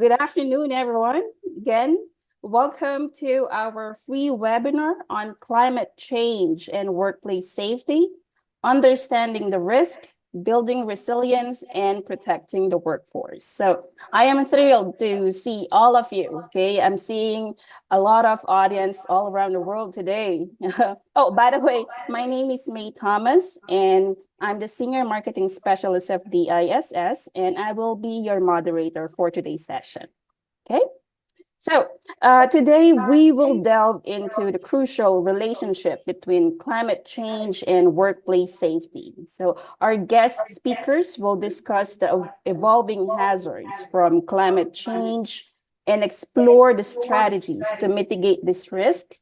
Good afternoon, everyone. Again, welcome to our free webinar on climate change and workplace safety, understanding the risk, building resilience, and protecting the workforce. So I am thrilled to see all of you, okay? I'm seeing a lot of audience all around the world today. Oh, by the way, my name is May Thomas, and I'm the Senior Marketing Specialist of DISS, and I will be your moderator for today's session, okay? So today we will delve into the crucial relationship between climate change and workplace safety. So our guest speakers will discuss the evolving hazards from climate change and explore the strategies to mitigate this risk,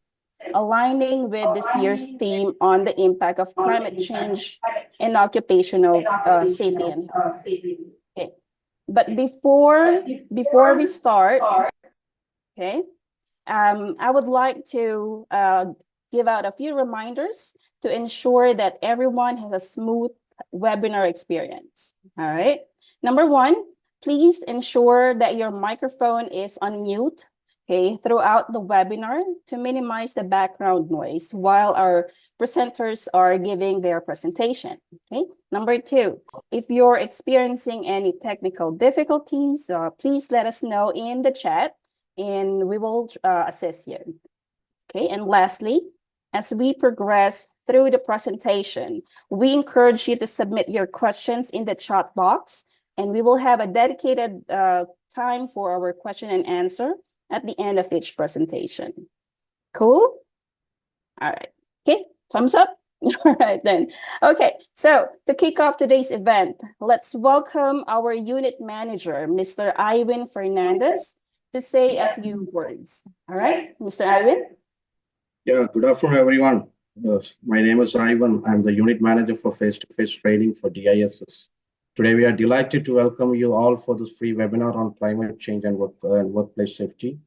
aligning with this year's theme on the impact of climate change and occupational safety and health. Okay. But before we start, okay, I would like to give out a few reminders to ensure that everyone has a smooth webinar experience. All right. Number one, please ensure that your microphone is on mute, okay, throughout the webinar to minimize the background noise while our presenters are giving their presentation. Okay. Number two, if you're experiencing any technical difficulties, please let us know in the chat and we will assist you. Okay, and lastly, as we progress through the presentation, we encourage you to submit your questions in the chat box, and we will have a dedicated time for our question and answer at the end of each presentation. Cool? All right. Okay, thumbs up. All right then. Okay, so to kick off today's event, let's welcome our unit manager, Mr. Ivan Fernandez, to say a few words. All right, Mr. Ivan? Yeah, good afternoon, everyone. My name is Ivan. I'm the unit manager for face-to-face training for DISS. Today, we are delighted to welcome you all for this free webinar on climate change and workplace safety.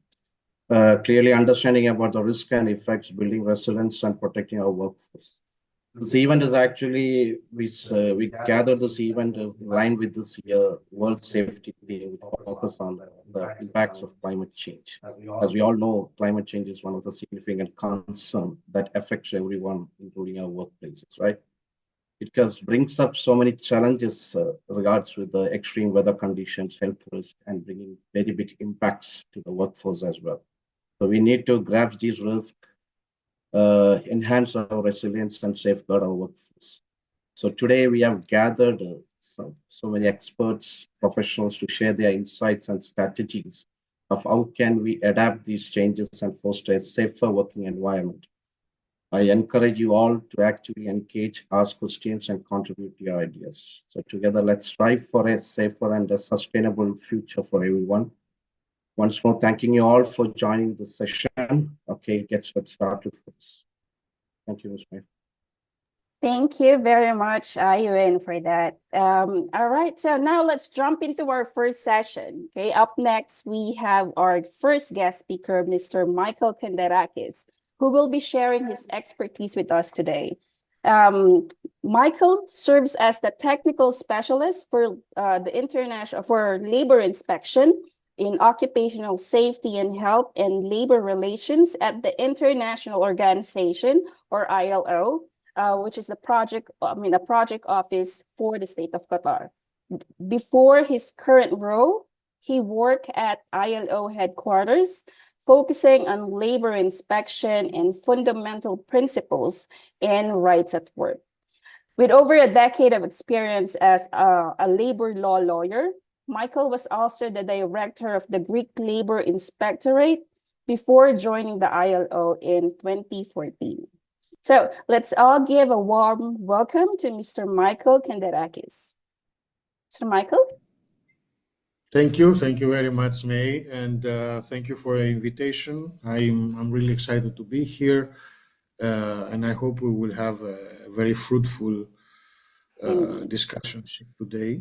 Clearly understanding about the risk and effects, building resilience and protecting our workforce. This event is actually, we gathered this event in line with this year World Safety theme, focus on the impacts of climate change. As we all know, climate change is one of the significant concerns that affects everyone, including our workplaces, right? It brings up so many challenges regards with the extreme weather conditions, health risk, and bringing very big impacts to the workforce as well. So we need to grasp these risks, enhance our resilience and safeguard our workforce. So today we have gathered so many experts, professionals to share their insights and strategies of how can we adapt these changes and foster a safer working environment. I encourage you all to actively engage, ask questions, and contribute to your ideas. So together, let's strive for a safer and a sustainable future for everyone. Once more, thanking you all for joining the session. Okay, let's started first. Thank you, Ms. May. Thank you very much, Ivan, for that. All right, so now let's jump into our first session. Okay, up next, we have our first guest speaker, Mr. Michael Kandarakis, who will be sharing his expertise with us today. Michael serves as the technical specialist for for labor inspection in occupational safety and health and labor relations at the International Organization, or ILO, which is a project office for the state of Qatar. Before his current role, he worked at ILO headquarters, focusing on labor inspection and fundamental principles and rights at work. With over a decade of experience as a labor law lawyer, Michael was also the director of the Greek Labor Inspectorate before joining the ILO in 2014. So let's all give a warm welcome to Mr. Michael Kandarakis. Mr. Michael? Thank you very much, May, and thank you for the invitation. I'm really excited to be here, and I hope we will have a very fruitful discussions today.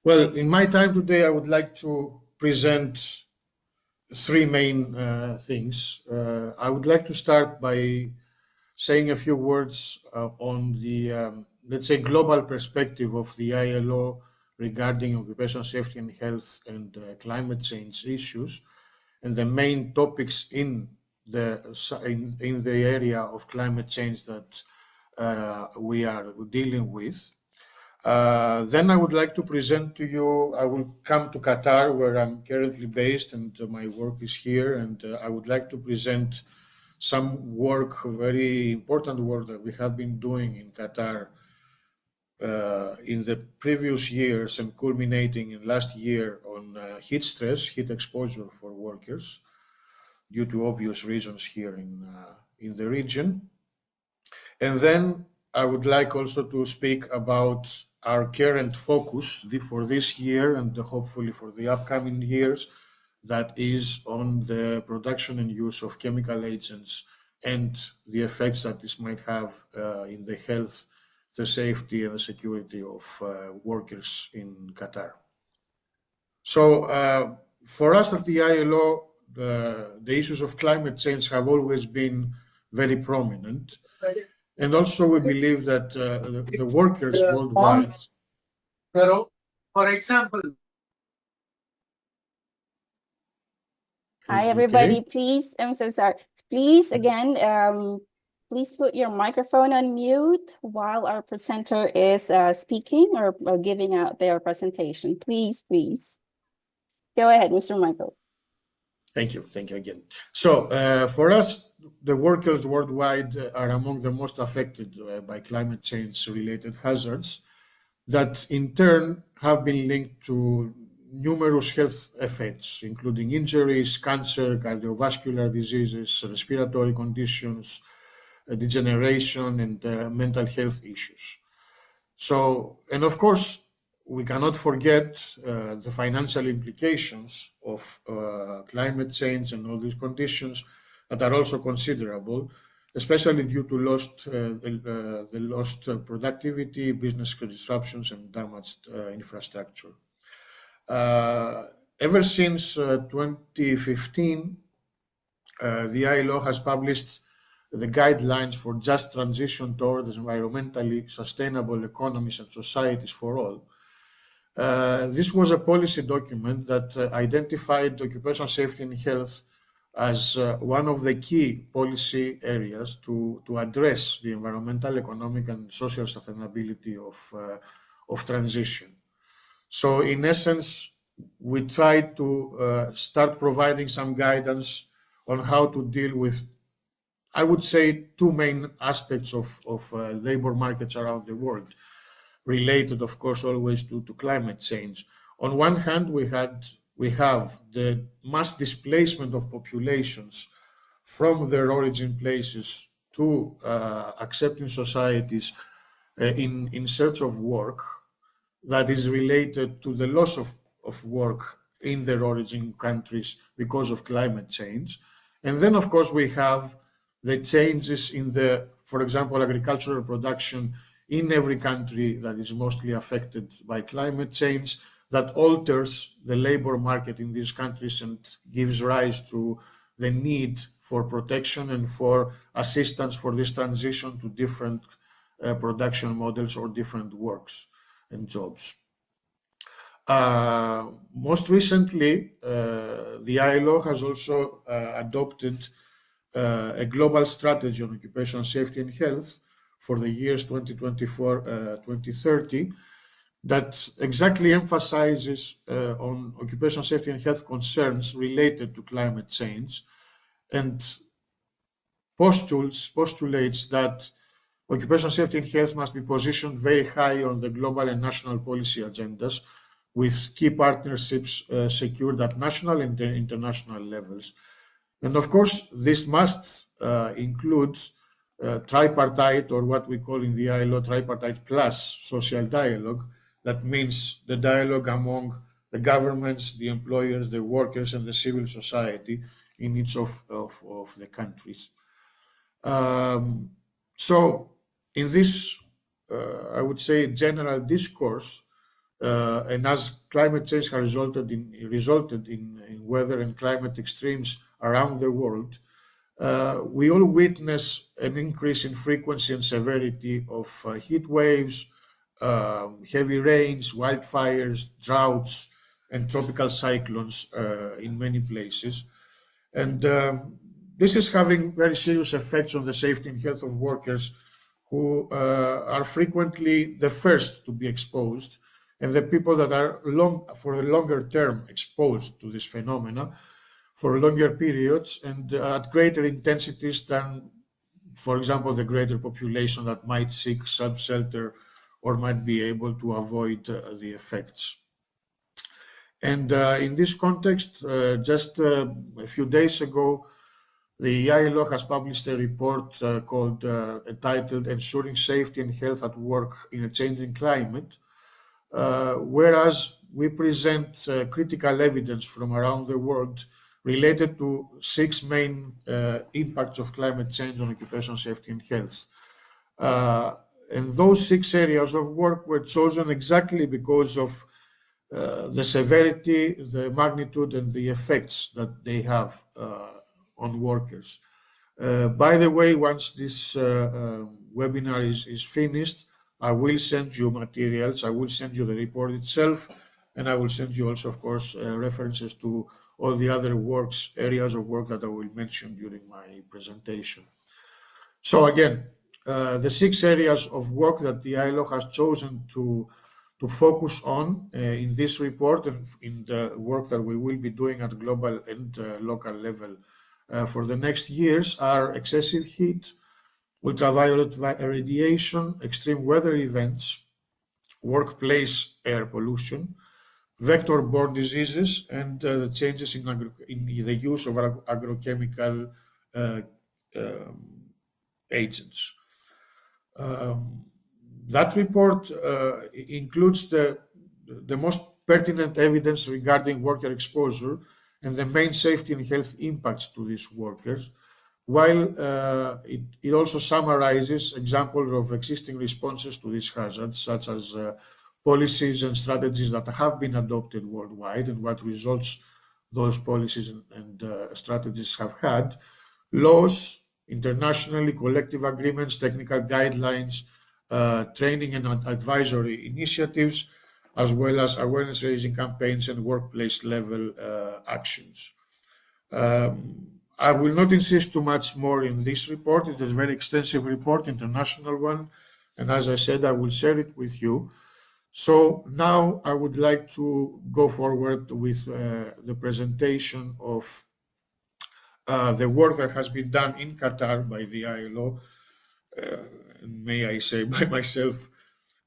Well, in my time today, I would like to present three main things. I would like to start by saying a few words on the, let's say, global perspective of the ILO regarding occupational safety and health and climate change issues. And the main topics in the area of climate change that we are dealing with. Then I would like to present to you, I will come to Qatar, where I'm currently based, and my work is here, and I would like to present some work, very important work that we have been doing in Qatar in the previous years and culminating in last year on heat stress, heat exposure for workers due to obvious reasons here in the region. And then I would like also to speak about our current focus for this year and hopefully for the upcoming years, that is on the production and use of chemical agents and the effects that this might have in the health, the safety and the security of workers in Qatar. So for us at the ILO, the issues of climate change have always been very prominent. And also we believe that the workers worldwide... For example... Hi, everybody, please, I'm so sorry. Please, again, please put your microphone on mute while our presenter is speaking or giving out their presentation. Please, please. Go ahead, Mr. Michael. Thank you again. So for us, the workers worldwide are among the most affected by climate change related hazards that in turn have been linked to numerous health effects, including injuries, cancer, cardiovascular diseases, respiratory conditions, degeneration, and mental health issues. So, and of course, we cannot forget the financial implications of climate change and all these conditions that are also considerable, especially due to the lost productivity, business disruptions, and damaged infrastructure. Ever since 2015, the ILO has published the guidelines for just transition towards environmentally sustainable economies and societies for all. This was a policy document that identified occupational safety and health as one of the key policy areas to address the environmental, economic, and social sustainability of transition. So in essence, we tried to start providing some guidance on how to deal with, I would say, two main aspects of labor markets around the world, related, of course, always to climate change. On one hand, we have the mass displacement of populations from their origin places to accepting societies in search of work that is related to the loss of work in their origin countries because of climate change. And then, of course, we have the changes in the, for example, agricultural production in every country that is mostly affected by climate change, that alters the labor market in these countries and gives rise to the need for protection and for assistance for this transition to different production models or different works and jobs. Most recently, the ILO has also adopted a global strategy on occupational safety and health for the years 2024-2030 that exactly emphasizes on occupational safety and health concerns related to climate change and postulates that occupational safety and health must be positioned very high on the global and national policy agendas, with key partnerships secured at national and international levels. And of course, this must include tripartite, or what we call in the ILO tripartite plus social dialogue. That means the dialogue among the governments, the employers, the workers, and the civil society in each of the countries. So in this, I would say, general discourse, and as climate change has resulted in weather and climate extremes around the world, we all witness an increase in frequency and severity of heat waves, heavy rains, wildfires, droughts, and tropical cyclones in many places. And this is having very serious effects on the safety and health of workers who are frequently the first to be exposed, and the people that are for a longer term exposed to this phenomena for longer periods and at greater intensities than, for example, the greater population that might seek shelter or might be able to avoid the effects. And in this context, just a few days ago, the ILO has published a report entitled Ensuring Safety and Health at Work in a Changing Climate, whereas we present critical evidence from around the world related to 6 main impacts of climate change on occupational safety and health. And those 6 areas of work were chosen exactly because of the severity, the magnitude, and the effects that they have on workers. By the way, once this webinar is finished, I will send you materials. I will send you the report itself, and I will send you also, of course, references to all the other areas of work that I will mention during my presentation. So again, the 6 areas of work that the ILO has chosen to focus on in this report and in the work that we will be doing at global and local level for the next years are excessive heat, ultraviolet radiation, extreme weather events, workplace air pollution, vector-borne diseases, and the changes in the use of agrochemical agents. That report includes the most pertinent evidence regarding worker exposure and the main safety and health impacts to these workers, while it also summarizes examples of existing responses to these hazards, such as policies and strategies that have been adopted worldwide and what results those policies and strategies have had, laws, internationally, collective agreements, technical guidelines, training and advisory initiatives, as well as awareness-raising campaigns and workplace-level actions. I will not insist too much more in this report. It is a very extensive report, international one, and as I said, I will share it with you. So now I would like to go forward with the presentation of the work that has been done in Qatar by the ILO, and may I say by myself,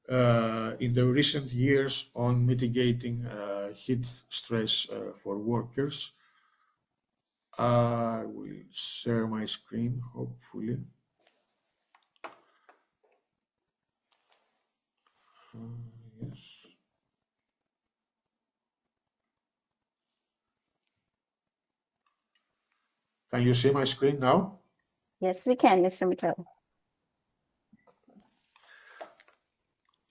in the recent years on mitigating heat stress for workers. I will share my screen, hopefully. Yes. Can you see my screen now? Yes, we can, Mr. Mikel.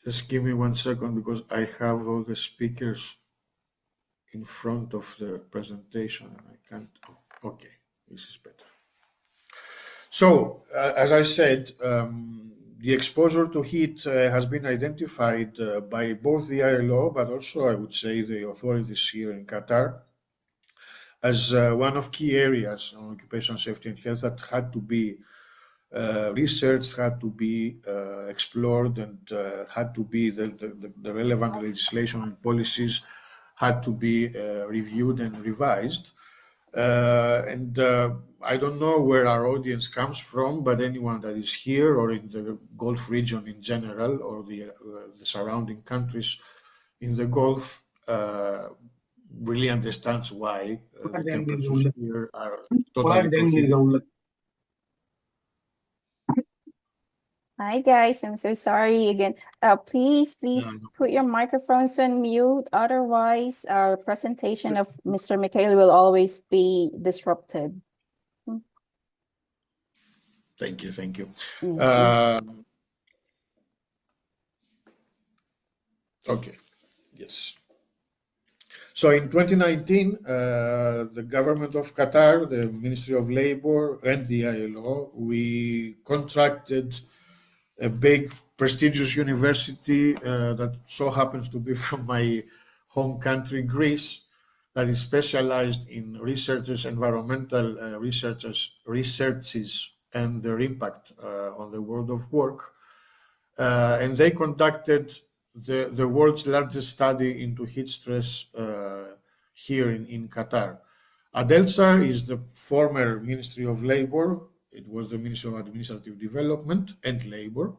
Just give me 1 second because I have all the speakers in front of the presentation and I can't. Okay, this is better. So, as I said, the exposure to heat has been identified by both the ILO, but also I would say the authorities here in Qatar as one of key areas on occupational safety and health that had to be researched, had to be explored, and had to be the relevant legislation and policies had to be reviewed and revised. And I don't know where our audience comes from, but anyone that is here or in the Gulf region in general, or the surrounding countries in the Gulf, really understands why the temperatures here are totally prohibitive. Hi guys, I'm so sorry again. Please put your microphones on mute. Otherwise, our presentation of Mr. Mikel will always be disrupted. Thank you, thank you. Okay, yes. So in 2019, the government of Qatar, the Ministry of Labor and the ILO, we contracted a big prestigious university that so happens to be from my home country, Greece, that is specialized in environmental researches and their impact on the world of work. And they conducted the world's largest study into heat stress here in Qatar. Adelsa is the former Ministry of Labor. It was the Ministry of Administrative Development and Labor.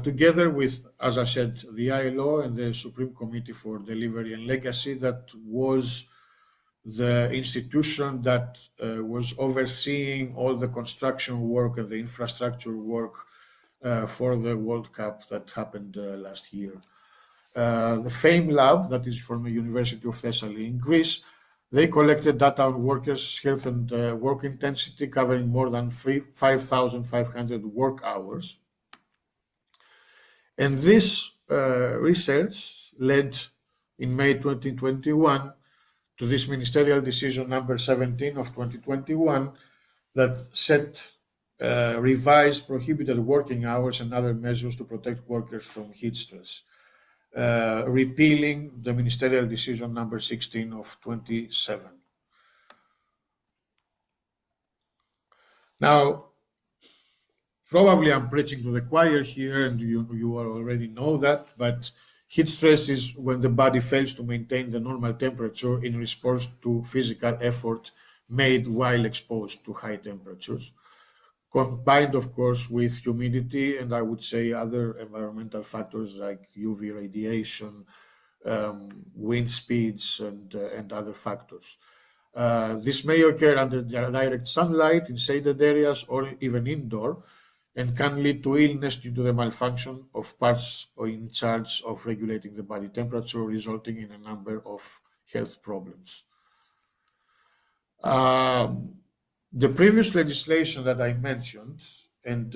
Together with, as I said, the ILO and the Supreme Committee for Delivery and Legacy, that was the institution that was overseeing all the construction work and the infrastructure work for the World Cup that happened last year. The FAME Lab, that is from the University of Thessaly in Greece, they collected data on workers' health and work intensity, covering more than 5,500 work hours. And this research led in May 2021 to this ministerial decision number 17 of 2021 that set revised prohibited working hours and other measures to protect workers from heat stress, repealing the ministerial decision number 16 of 27. Now, probably I'm preaching to the choir here, and you already know that, but heat stress is when the body fails to maintain the normal temperature in response to physical effort made while exposed to high temperatures, combined, of course, with humidity and I would say other environmental factors like UV radiation, wind speeds, and other factors. This may occur under direct sunlight in shaded areas or even indoor, and can lead to illness due to the malfunction of parts in charge of regulating the body temperature, resulting in a number of health problems. The previous legislation that I mentioned, and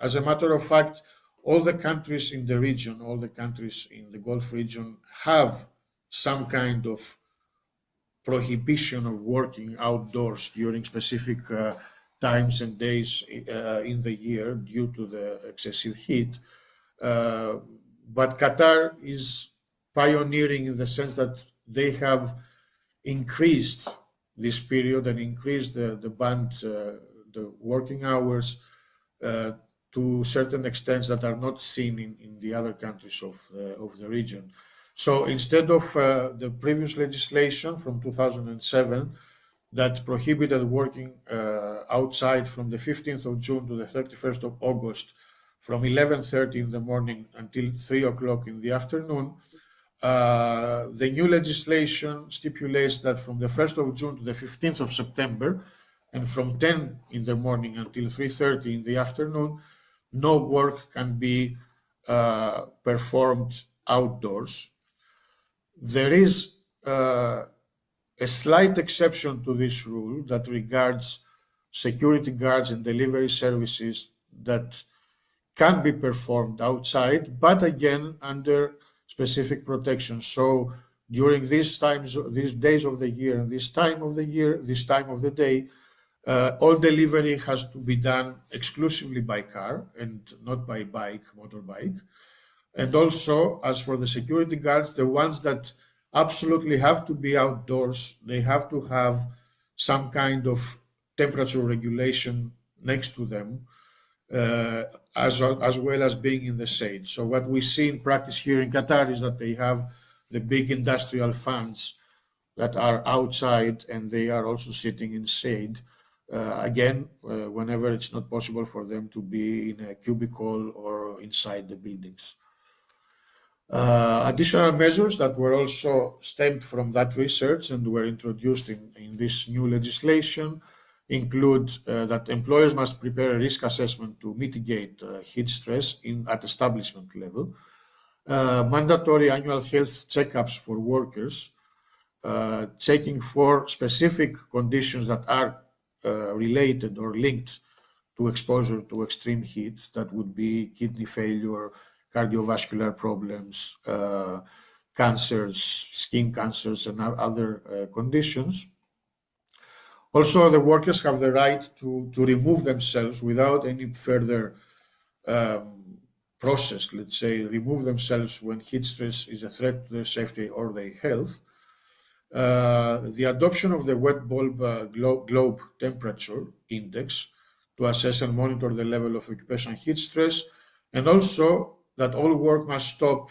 as a matter of fact, all the countries in the region, all the countries in the Gulf region have some kind of prohibition of working outdoors during specific times and days in the year due to the excessive heat. But Qatar is pioneering in the sense that they have increased this period and increased the working hours to certain extents that are not seen in the other countries of the region. So instead of the previous legislation from 2007 that prohibited working outside from the 15th of June to the 31st of August from 11:30 in the morning until 3 o'clock in the afternoon, the new legislation stipulates that from the 1st of June to the 15th of September and from 10 in the morning until 3:30 in the afternoon, no work can be performed outdoors. There is a slight exception to this rule that regards security guards and delivery services that can be performed outside, but again under specific protection. So during these days of the year and this time of the day, all delivery has to be done exclusively by car and not by motorbike. And also, as for the security guards, the ones that absolutely have to be outdoors, they have to have some kind of temperature regulation next to them, as well as being in the shade. So what we see in practice here in Qatar is that they have the big industrial fans that are outside and they are also sitting in shade. Again, whenever it's not possible for them to be in a cubicle or inside the buildings. Additional measures that were also stemmed from that research and were introduced in this new legislation include that employers must prepare a risk assessment to mitigate heat stress at establishment level, mandatory annual health checkups for workers, checking for specific conditions that are related or linked to exposure to extreme heat, that would be kidney failure, cardiovascular problems, cancers, skin cancers, and other conditions. Also, the workers have the right to remove themselves without any further process, let's say, remove themselves when heat stress is a threat to their safety or their health. The adoption of the wet bulb globe temperature index to assess and monitor the level of occupational heat stress, and also that all work must stop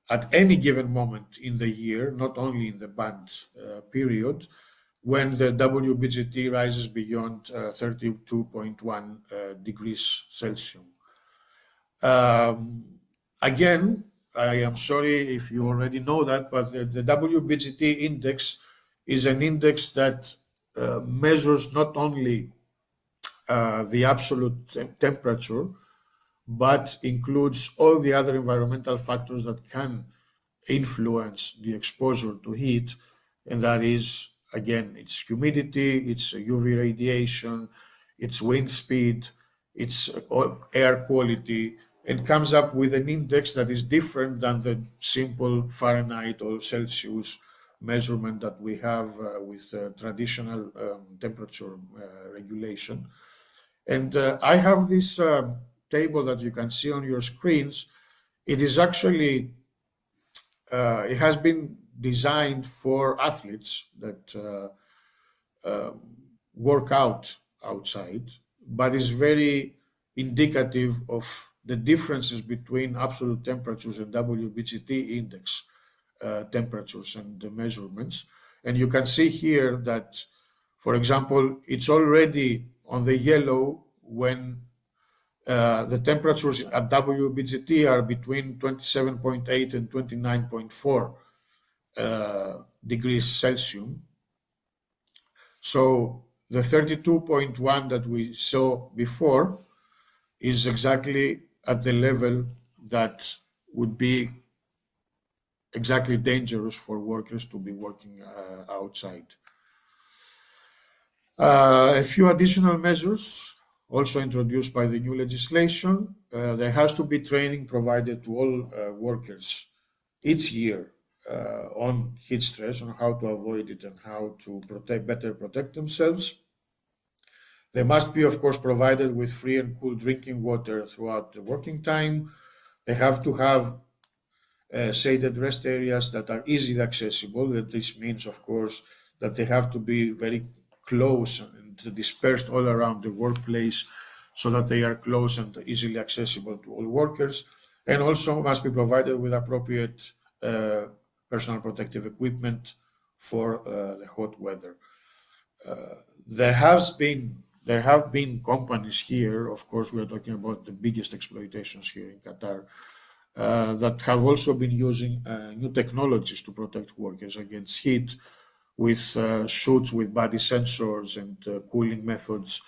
at any given moment in the year, not only in the banned period, when the WBGT rises beyond 32.1 degrees Celsius. Again, I am sorry if you already know that, but the WBGT index is an index that measures not only the absolute temperature, but includes all the other environmental factors that can influence the exposure to heat, and that is, again, it's humidity, it's UV radiation, it's wind speed, it's air quality, and comes up with an index that is different than the simple Fahrenheit or Celsius measurement that we have with traditional temperature regulation. And I have this table that you can see on your screens. It is actually, it has been designed for athletes that work out outside, but is very indicative of the differences between absolute temperatures and WBGT index temperatures and the measurements. And you can see here that, for example, it's already on the yellow when the temperatures at WBGT are between 27.8 and 29.4 degrees Celsius. So the 32.1 that we saw before is exactly at the level that would be exactly dangerous for workers to be working outside. A few additional measures also introduced by the new legislation. There has to be training provided to all workers each year on heat stress, on how to avoid it and how to better protect themselves. They must be, of course, provided with free and cool drinking water throughout the working time. They have to have shaded rest areas that are easily accessible. This means, of course, that they have to be very close and dispersed all around the workplace so that they are close and easily accessible to all workers, and also must be provided with appropriate personal protective equipment for the hot weather. There have been companies here, of course, we are talking about the biggest exploitations here in Qatar, that have also been using new technologies to protect workers against heat, with suits with body sensors and cooling methods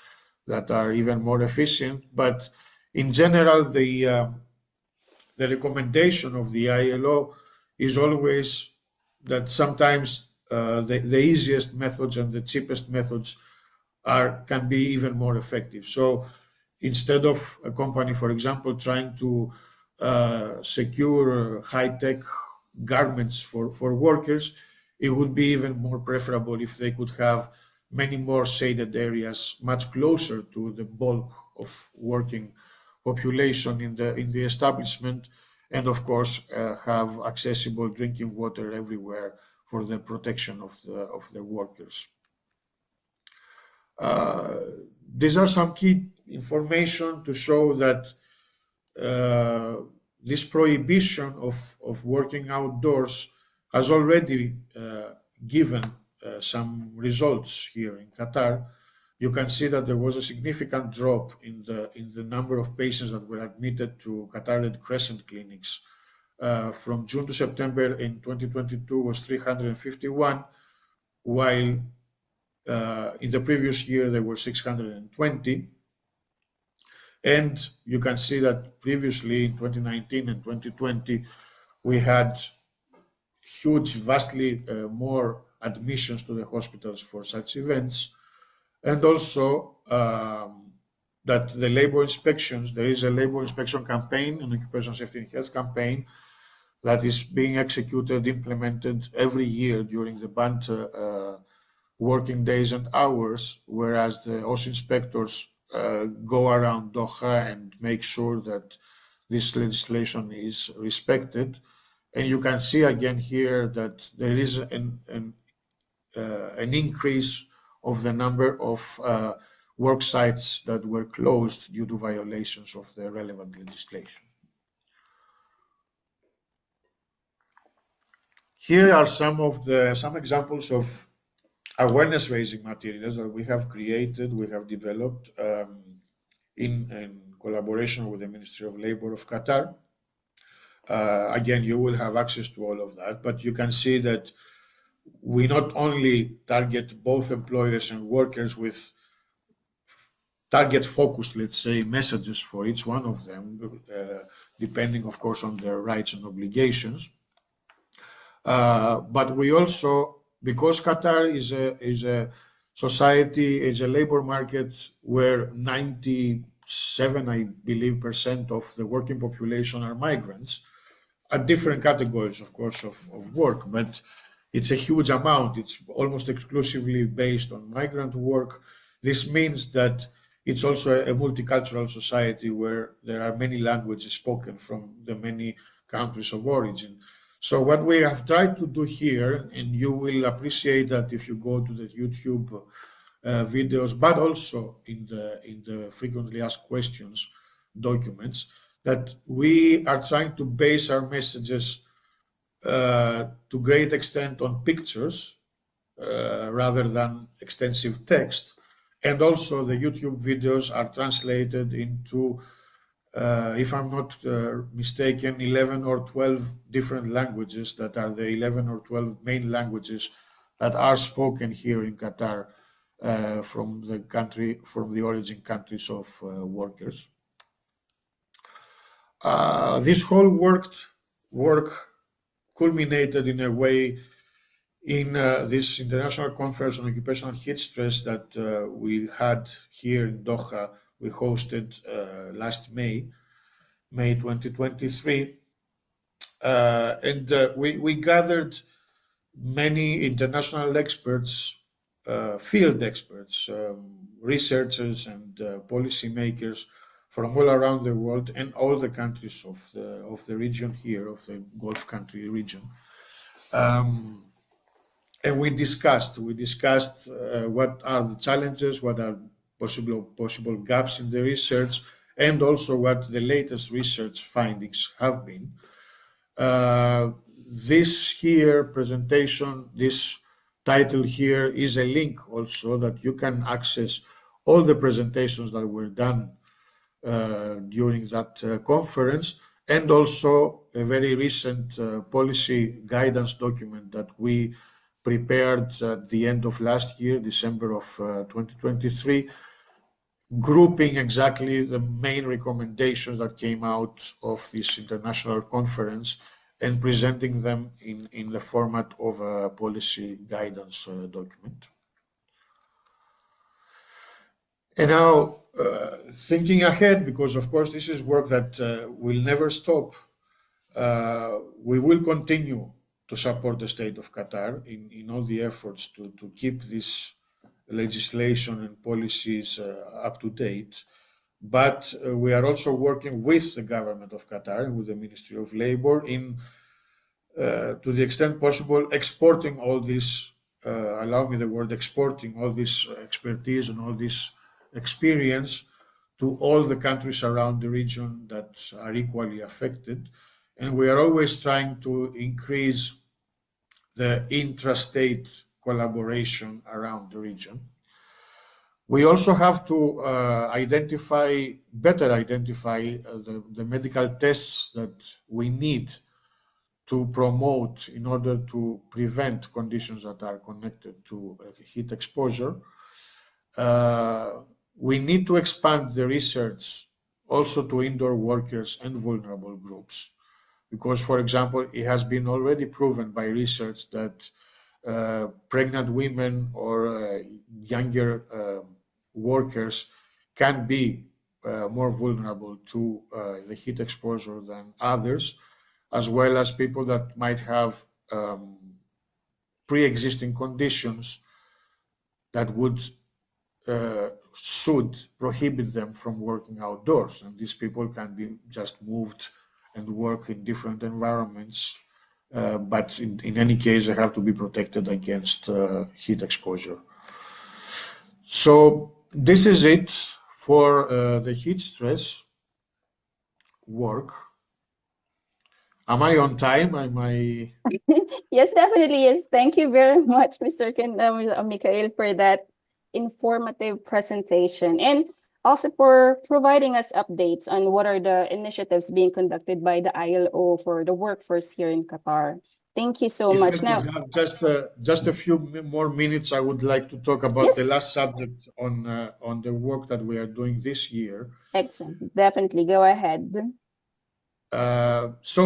that are even more efficient. But in general, the recommendation of the ILO is always that sometimes the easiest methods and the cheapest methods can be even more effective. So instead of a company, for example, trying to secure high-tech garments for workers, it would be even more preferable if they could have many more shaded areas much closer to the bulk of working population in the establishment, and of course have accessible drinking water everywhere for the protection of the workers. These are some key information to show that this prohibition of working outdoors has already given some results here in Qatar. You can see that there was a significant drop in the number of patients that were admitted to Qatar Red Crescent clinics. From June to September in 2022 was 351, while in the previous year there were 620. And you can see that previously in 2019 and 2020, we had huge, vastly more admissions to the hospitals for such events. And also that the labor inspections, there is a labor inspection campaign, an occupational safety and health campaign that is being implemented every year during the banned working days and hours, whereas the OSHA inspectors go around Doha and make sure that this legislation is respected. And you can see again here that there is an increase of the number of work sites that were closed due to violations of the relevant legislation. Here are some examples of awareness raising materials that we have created, we have developed in collaboration with the Ministry of Labor of Qatar. Again, you will have access to all of that, but you can see that we not only target both employers and workers with target focused, let's say, messages for each one of them, depending, of course, on their rights and obligations. But we also, because Qatar is a society, is a labor market where 97, I believe, % of the working population are migrants, at different categories, of course, of work, but it's a huge amount. It's almost exclusively based on migrant work. This means that it's also a multicultural society where there are many languages spoken from the many countries of origin. So what we have tried to do here, and you will appreciate that if you go to the YouTube videos, but also in the frequently asked questions documents, that we are trying to base our messages to great extent on pictures rather than extensive text. And also the YouTube videos are translated into, if I'm not mistaken, 11 or 12 different languages that are the 11 or 12 main languages that are spoken here in Qatar from the origin countries of workers. This whole work culminated in a way in this international conference on occupational heat stress that we had here in Doha. We hosted last May 2023, and we gathered many international experts, field experts, researchers and policymakers from all around the world and all the countries of the region here, of the Gulf country region. And we discussed what are the challenges, what are possible gaps in the research, and also what the latest research findings have been. This here presentation, this title here is a link also that you can access all the presentations that were done during that conference, and also a very recent policy guidance document that we prepared at the end of last year, December of 2023, grouping exactly the main recommendations that came out of this international conference and presenting them in the format of a policy guidance document. And now, thinking ahead, because of course this is work that will never stop, we will continue to support the state of Qatar in all the efforts to keep this legislation and policies up to date. But we are also working with the government of Qatar and with the Ministry of Labor in, to the extent possible, exporting all this, allow me the word, exporting all this expertise and all this experience to all the countries around the region that are equally affected. And we are always trying to increase the intrastate collaboration around the region. We also have to better identify the medical tests that we need to promote in order to prevent conditions that are connected to heat exposure. We need to expand the research also to indoor workers and vulnerable groups. Because, for example, it has been already proven by research that pregnant women or younger workers can be more vulnerable to the heat exposure than others, as well as people that might have pre-existing conditions that should prohibit them from working outdoors. And these people can be just moved and work in different environments. But in any case, they have to be protected against heat exposure. So this is it for the heat stress work. Am I on time? Am I? Yes, definitely yes. Thank you very much, Mr. Mikhail, for that informative presentation, and also for providing us updates on what are the initiatives being conducted by the ILO for the workforce here in Qatar. Thank you so If much. I Now, could have just a few more minutes, I would like to talk about the Yes. last subject on the work that we are doing this year. excellent. Definitely go ahead. So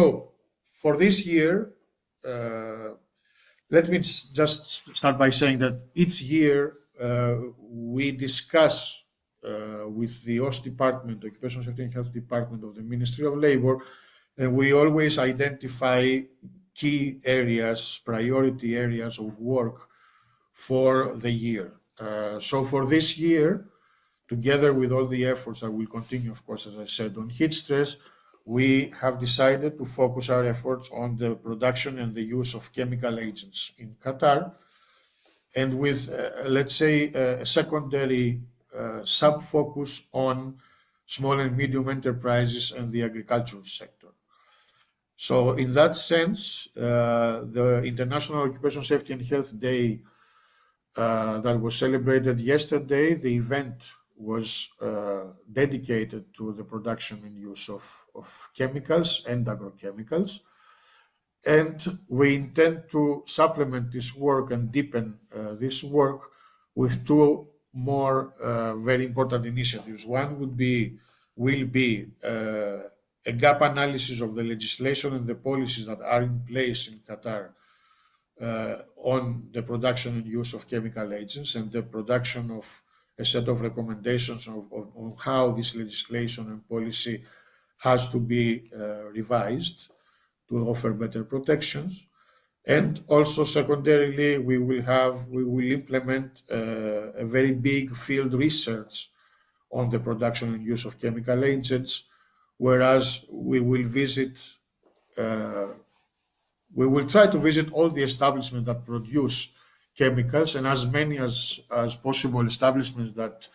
for this year, let me just start by saying that each year we discuss with the OSH department, the Occupational Safety and Health Department of the Ministry of Labor, and we always identify key areas, priority areas of work for the year. So for this year, together with all the efforts that will continue, of course, as I said, on heat stress, we have decided to focus our efforts on the production and the use of chemical agents in Qatar, and with, let's say, a secondary sub-focus on small and medium enterprises and the agricultural sector. So in that sense, the International Occupational Safety and Health Day that was celebrated yesterday, the event was dedicated to the production and use of chemicals and agrochemicals. And we intend to supplement this work and deepen this work with two more very important initiatives. One will be a gap analysis of the legislation and the policies that are in place in Qatar on the production and use of chemical agents, and the production of a set of recommendations on how this legislation and policy has to be revised to offer better protections. And also secondarily, we will implement a very big field research on the production and use of chemical agents, whereas we will try to visit all the establishments that produce chemicals, and as many as possible establishments that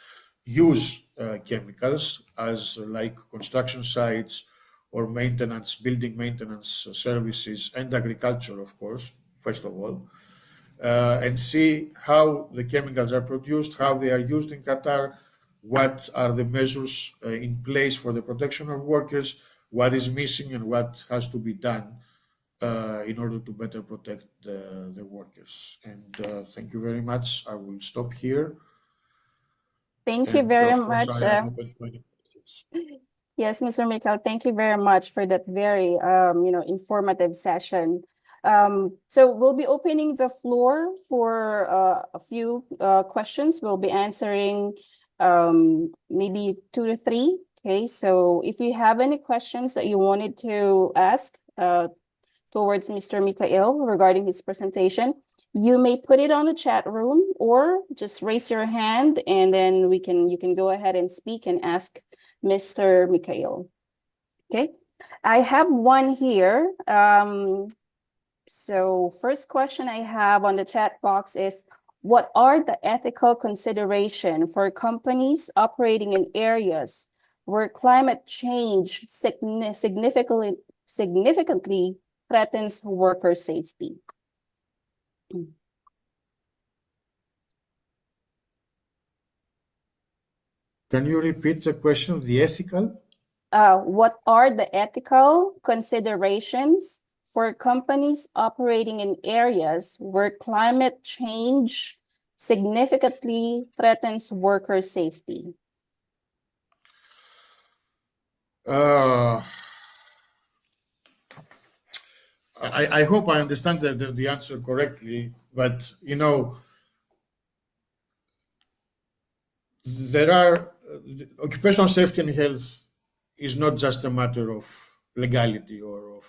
use chemicals, as like construction sites or building maintenance services, and agriculture, of course, first of all, and see how the chemicals are produced, how they are used in Qatar, what are the measures in place for the protection of workers, what is missing, and what has to be done in order to better protect the workers. And thank you very much. I will stop here. Thank you And very of course, much. I am open to any questions. Yes, Mr. Mikhail, thank you very much for that very, informative session. So we'll be opening the floor for a few questions. We'll be answering maybe 2 to 3. Okay, so if you have any questions that you wanted to ask towards Mr. Mikhail regarding his presentation, you may put it on the chat room or just raise your hand, and then you can go ahead and speak and ask Mr. Mikhail. Okay, I have one here. So first question I have on the chat box is, what are the ethical considerations for companies operating in areas where climate change significantly threatens worker safety? Can you repeat the question? The ethical? What are the ethical considerations for companies operating in areas where climate change significantly threatens worker safety? I hope I understand the answer correctly, but there are occupational safety and health is not just a matter of legality or of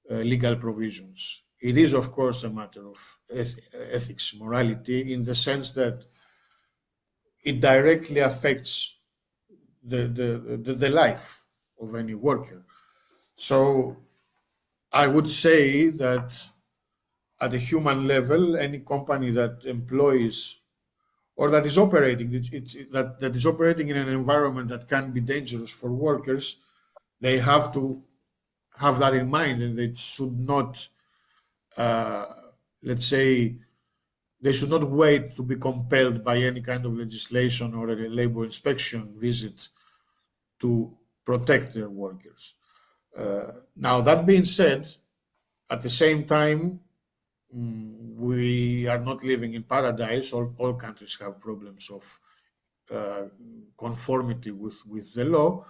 legal provisions. it is, of course, a matter of ethics, morality, in the sense that it directly affects the life of any worker. So I would say that at a human level, any company that employs or that is operating that is operating in an environment that can be dangerous for workers, they have to have that in mind, and they should not, let's say, they should not wait to be compelled by any kind of legislation or a labor inspection visit to protect their workers. Now, that being said, at the same time, we are not living in paradise. All countries have problems of conformity with the law,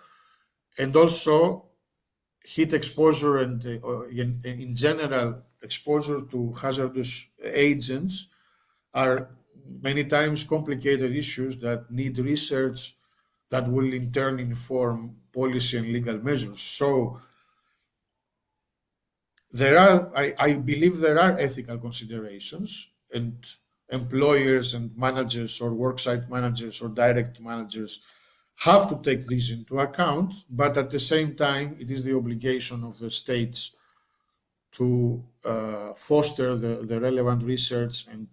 and also heat exposure and in general exposure to hazardous agents are many times complicated issues that need research that will in turn inform policy and legal measures. So I believe there are ethical considerations, and employers and managers or worksite managers or direct managers have to take these into account, but at the same time, it is the obligation of the states to foster the relevant research and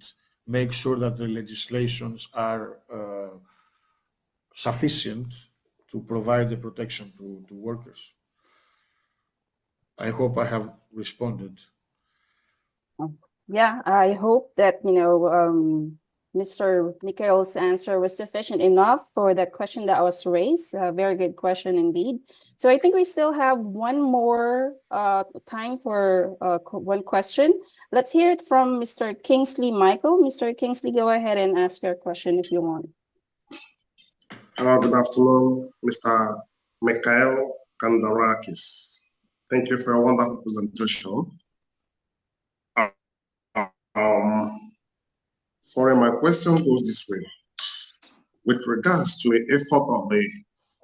make sure that the legislations are sufficient to provide the protection to workers. I hope I have responded. Yeah, I hope that, Mr. Mikhail's answer was sufficient enough for the question that was raised. A very good question indeed. So I think we still have one more time for one question. Let's hear it from Mr. Kingsley Michael. Mr. Kingsley, go ahead and ask your question if you want. Hello, good afternoon, Mr. Mikhail Kandarakis. Thank you for a wonderful presentation. Sorry, my question goes this way. With regards to the effort of the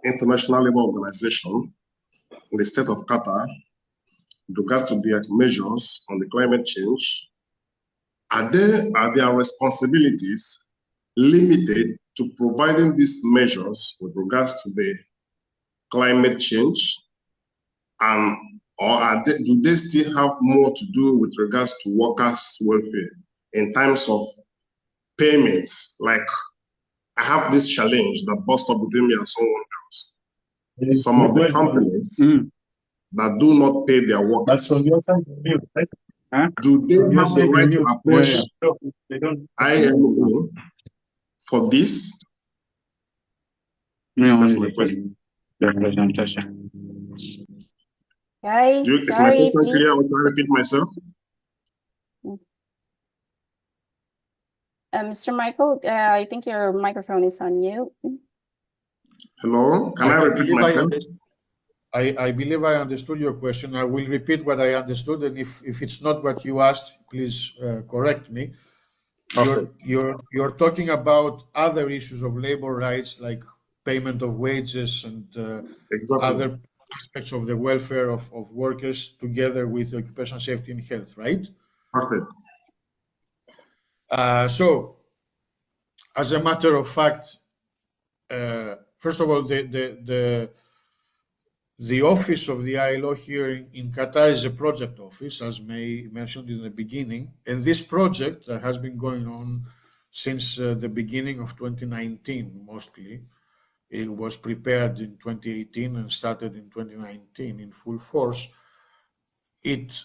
International Labour Organization in the state of Qatar, with regards to their measures on the climate change, are their responsibilities limited to providing these measures with regards to the climate change, or do they still have more to do with regards to workers' welfare in terms of payments? Like, I have this challenge that burst up between me and someone else. Some of the companies that do not pay their workers, do they have the right to approach ILO for this? That's my question. Guys, Is my sorry, question please. clear? I will try to repeat myself. Mr. Michael, I think your microphone is on mute. Hello, can I repeat myself? I believe I understood your question. I will repeat what I understood, and if it's not what you asked, please correct me. Okay. You're talking about other issues of labor rights, like payment of wages and Exactly. other aspects of the welfare of workers, together with occupational safety and health, right? Perfect. So, as a matter of fact, first of all, the office of the ILO here in Qatar is a project office, as May mentioned in the beginning, and this project has been going on since the beginning of 2019, mostly. It was prepared in 2018 and started in 2019 in full force. It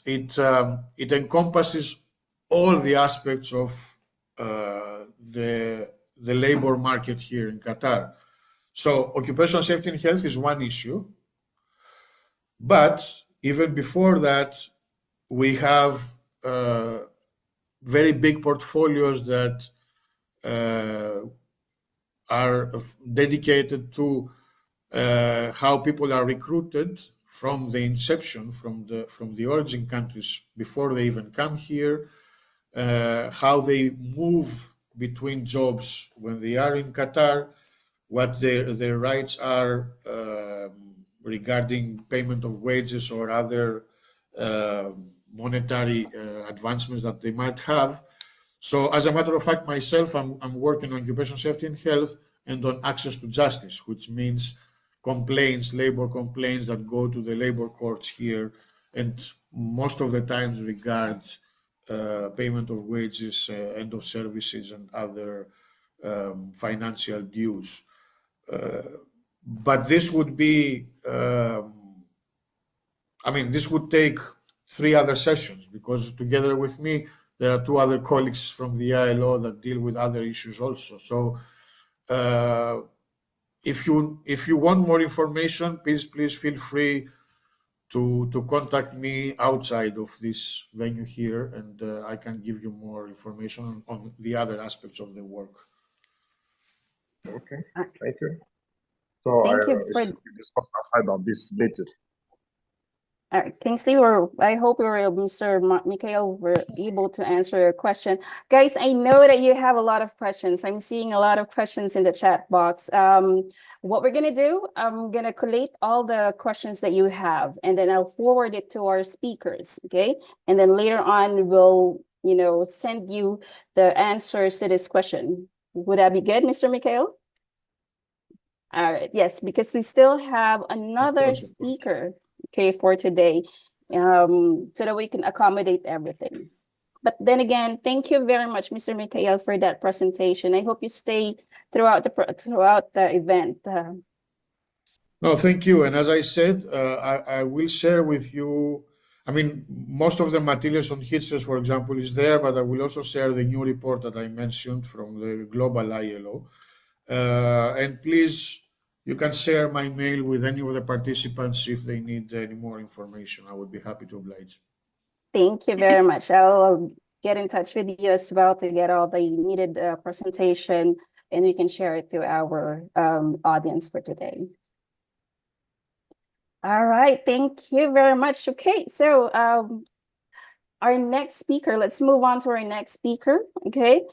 encompasses all the aspects of the labor market here in Qatar. So occupational safety and health is one issue, but even before that, we have very big portfolios that are dedicated to how people are recruited from the inception, from the origin countries before they even come here, how they move between jobs when they are in Qatar, what their rights are regarding payment of wages or other monetary advancements that they might have. So as a matter of fact, myself, I'm working on occupational safety and health and on access to justice, which means complaints, labor complaints that go to the labor courts here, and most of the times regards payment of wages, end of services, and other financial dues. But this would be, this would take 3 other sessions, because together with me, there are 2 other colleagues from the ILO that deal with other issues also. So if you want more information, please feel free to contact me outside of this venue here, and I can give you more information on the other aspects of the work. Okay, thank you. So Thank you for- we discuss outside of this meeting. All right, Kingsley, I hope Mr. Mikhail were able to answer your question. Guys, I know that you have a lot of questions. I'm seeing a lot of questions in the chat box. What we're gonna do, I'm gonna collate all the questions that you have, and then I'll forward it to our speakers, okay? And then later on, we'll, send you the answers to this question. Would that be good, Mr. Mikhail? All right, yes, because we still have another course, of course. speaker, okay, for today, so that we can accommodate everything. But then again, thank you very much, Mr. Mikhail, for that presentation. I hope you stay throughout the event. No, thank you. And as I said, I will share with you, most of the materials on heat stress, for example, is there, but I will also share the new report that I mentioned from the global ILO. And please, you can share my mail with any of the participants if they need any more information. I would be happy to oblige. Thank you very much. I'll get in touch with you as well to get all the needed presentation, and we can share it to our audience for today. All right, thank you very much. Okay, so our next speaker, let's move on to our next speaker, okay,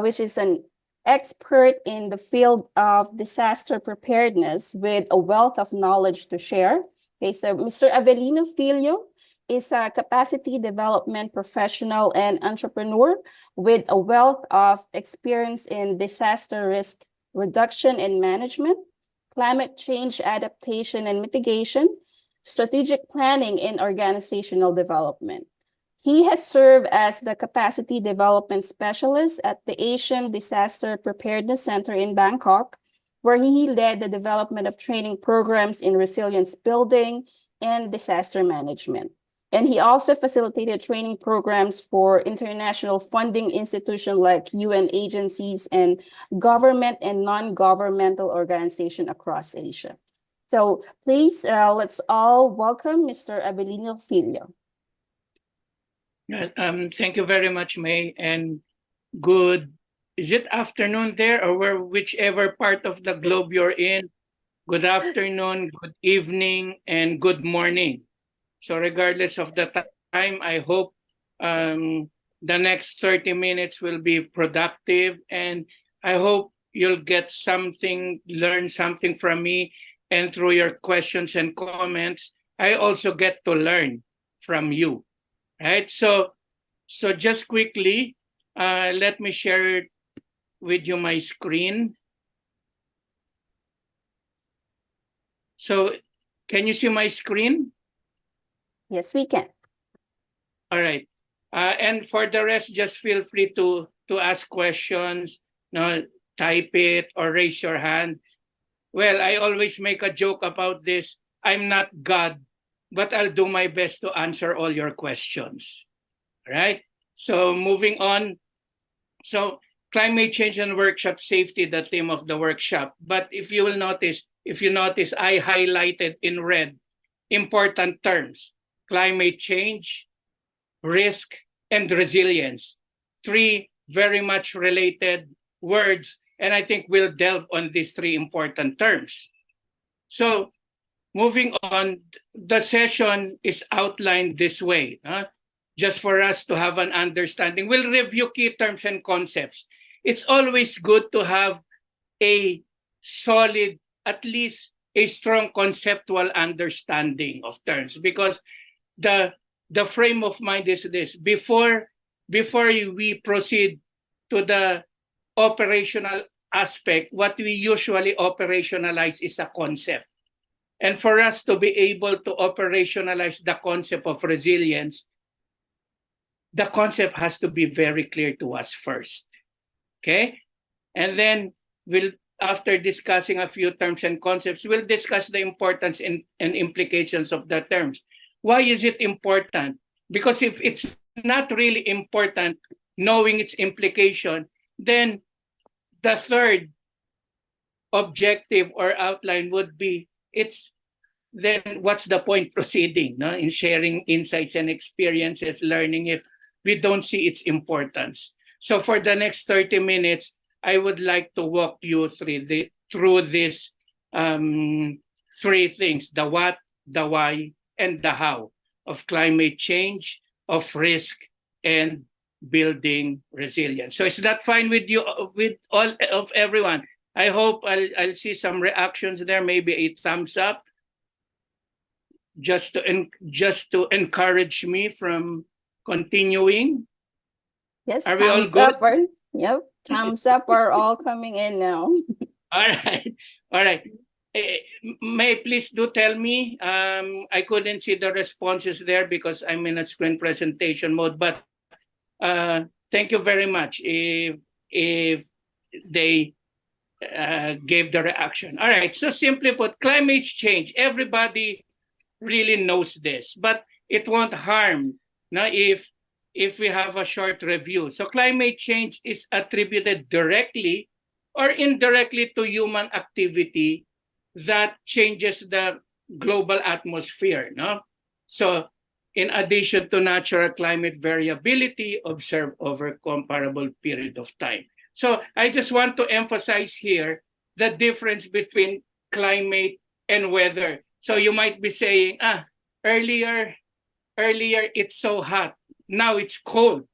which is an expert in the field of disaster preparedness with a wealth of knowledge to share. Okay, so Mr. Avelino Filio is a capacity development professional and entrepreneur with a wealth of experience in disaster risk reduction and management, climate change adaptation and mitigation, strategic planning and organizational development. He has served as the capacity development specialist at the Asian Disaster Preparedness Center in Bangkok, where he led the development of training programs in resilience building and disaster management. And he also facilitated training programs for international funding institutions like UN agencies and government and non-governmental organizations across Asia. So please, let's all welcome Mr. Avelino Filio. Thank you very much, May, and is it afternoon there, or whichever part of the globe you're in? Good afternoon, good evening, and good morning. So regardless of the time, I hope the next 30 minutes will be productive, and I hope you'll get something, learn something from me, and through your questions and comments, I also get to learn from you. Right, so just quickly, let me share with you my screen. So, can you see my screen? Yes, we can. All right, and for the rest, just feel free to ask questions, type it or raise your hand. Well, I always make a joke about this. I'm not God, but I'll do my best to answer all your questions. All right, so moving on. So climate change and workshop safety, the theme of the workshop. But if you notice, I highlighted in red important terms: climate change, risk, and resilience. 3 very much related words, and I think we'll delve on these 3 important terms. So moving on, the session is outlined this way, just for us to have an understanding. We'll review key terms and concepts. It's always good to have a solid, at least a strong conceptual understanding of terms, because the the frame of mind is this: before we proceed to the operational aspect, what we usually operationalize is a concept. And for us to be able to operationalize the concept of resilience, the concept has to be very clear to us first. Okay? And then after discussing a few terms and concepts, we'll discuss the importance and implications of the terms. Why is it important? Because if it's not really important, knowing its implication, then the third objective or outline would be, then what's the point proceeding, no, in sharing insights and experiences, learning, if we don't see its importance? So for the next 30 minutes, I would like to walk you through these three things: the what, the why, and the how of climate change, of risk, and building resilience. So is that fine with you, with all of everyone? I hope I'll see some reactions there, maybe a thumbs up, just to encourage me from continuing. Yes, Are we all thumbs good? up. Yep, thumbs up are all coming in now. All right, all right. May please do tell me. I couldn't see the responses there because I'm in a screen presentation mode. But thank you very much if they gave the reaction. All right. So simply put, climate change. Everybody really knows this, but it won't harm. Now, if we have a short review. So climate change is attributed directly or indirectly to human activity that changes the global atmosphere. No? So in addition to natural climate variability observed over a comparable period of time. So I just want to emphasize here the difference between climate and weather. So you might be saying, earlier it's so hot, now it's cold.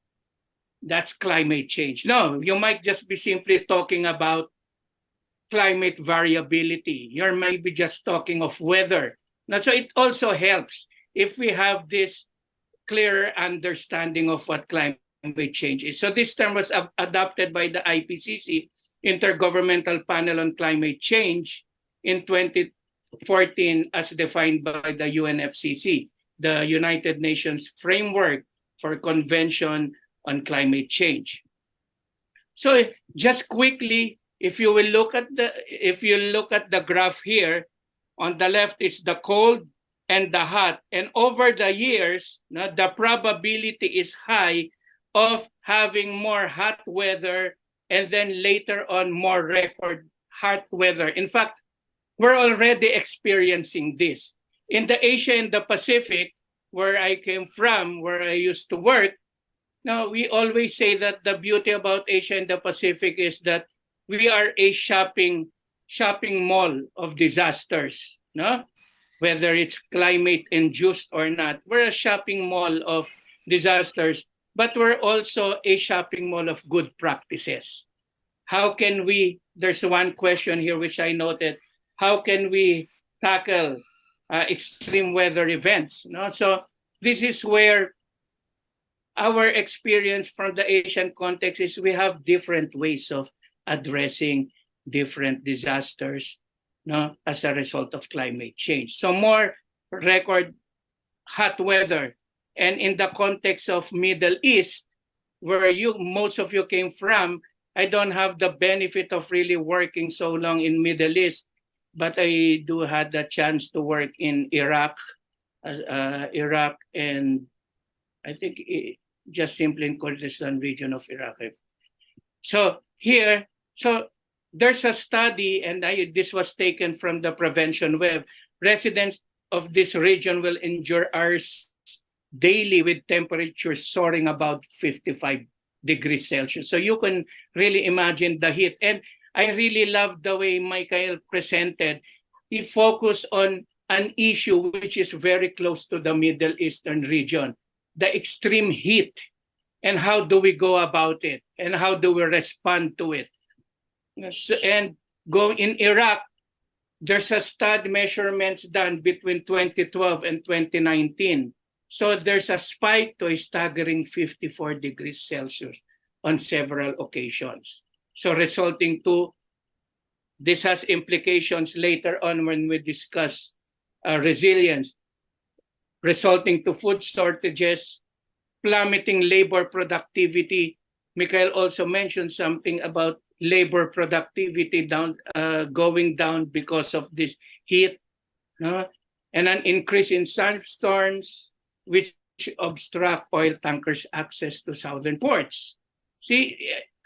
That's climate change. No, you might just be simply talking about climate variability. You might be just talking of weather. Now, so it also helps if we have this clearer understanding of what climate change is. So this term was adopted by the IPCC, Intergovernmental Panel on Climate Change, in 2014 as defined by the UNFCCC, the United Nations Framework for Convention on Climate Change. So just quickly, if you look at the graph here, on the left is the cold and the hot, and over the years, the probability is high of having more hot weather, and then later on more record hot weather. In fact, we're already experiencing this. In the Asia and the Pacific, where I came from, where I used to work, now we always say that the beauty about Asia and the Pacific is that we are a shopping mall of disasters, no? Whether it's climate induced or not, we're a shopping mall of disasters, but we're also a shopping mall of good practices. How can we, there's one question here which I noted, how can we tackle extreme weather events? No? So this is where our experience from the Asian context is we have different ways of addressing different disasters, no, as a result of climate change. So more record hot weather. And in the context of Middle East, where most of you came from, I don't have the benefit of really working so long in Middle East, but I do had the chance to work in Iraq, and I think just simply in Kurdistan region of Iraq. So here, so there's a study, and this was taken from the Prevention Web. Residents of this region will endure hours daily with temperatures soaring about 55 degrees Celsius. So you can really imagine the heat. And I really love the way Michael presented. He focused on an issue which is very close to the Middle Eastern region, the extreme heat. And how do we go about it? And how do we respond to it? And going in Iraq, there's a study measurements done between 2012 and 2019. So there's a spike to a staggering 54 degrees Celsius on several occasions. So resulting to, this has implications later on when we discuss resilience, resulting to food shortages, plummeting labor productivity. Mikhail also mentioned something about labor productivity going down because of this heat, and an increase in sandstorms, which obstruct oil tankers' access to southern ports. See,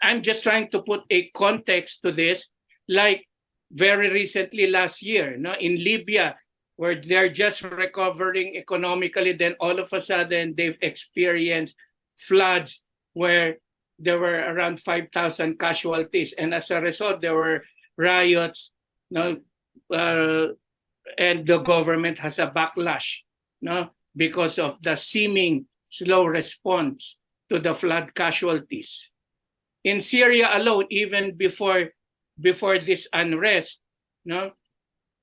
I'm just trying to put a context to this, like very recently last year, in Libya, where they're just recovering economically, then all of a sudden they've experienced floods where there were around 5,000 casualties. And as a result, there were riots, and the government has a backlash, because of the seeming slow response to the flood casualties. In Syria alone, even before this unrest,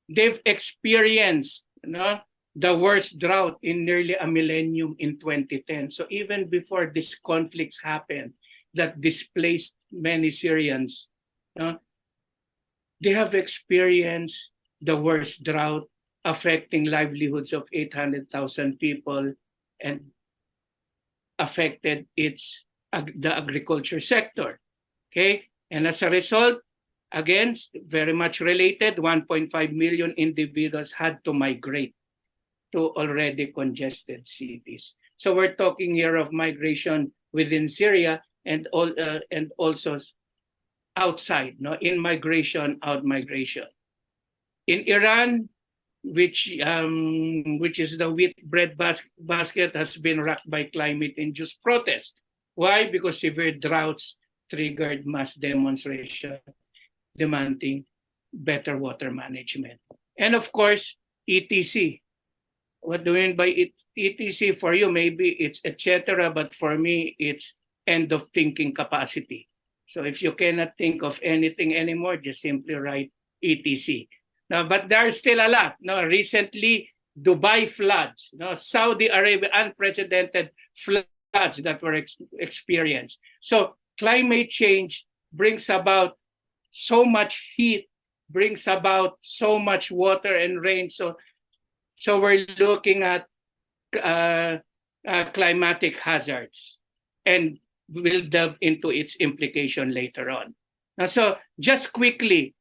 they've experienced the worst drought in nearly a millennium in 2010. So even before these conflicts happened that displaced many Syrians, they have experienced the worst drought, affecting livelihoods of 800,000 people and affected the agriculture sector. Okay, and as a result, again, very much related, 1.5 million individuals had to migrate to already congested cities. So we're talking here of migration within Syria and also outside, in migration, out migration. In Iran, which is the wheat bread basket, has been rocked by climate-induced protests. Why? Because severe droughts triggered mass demonstration demanding better water management. And of course, ETC. What do we mean by ETC? For you, maybe it's etc., but for me, it's end of thinking capacity. So if you cannot think of anything anymore, just simply write ETC. Now, but there's still a lot. Recently, Dubai floods, Saudi Arabia, unprecedented floods that were experienced. So climate change brings about so much heat, brings about so much water and rain. So we're looking at climatic hazards, and we'll delve into its implication later on. Now, so just quickly,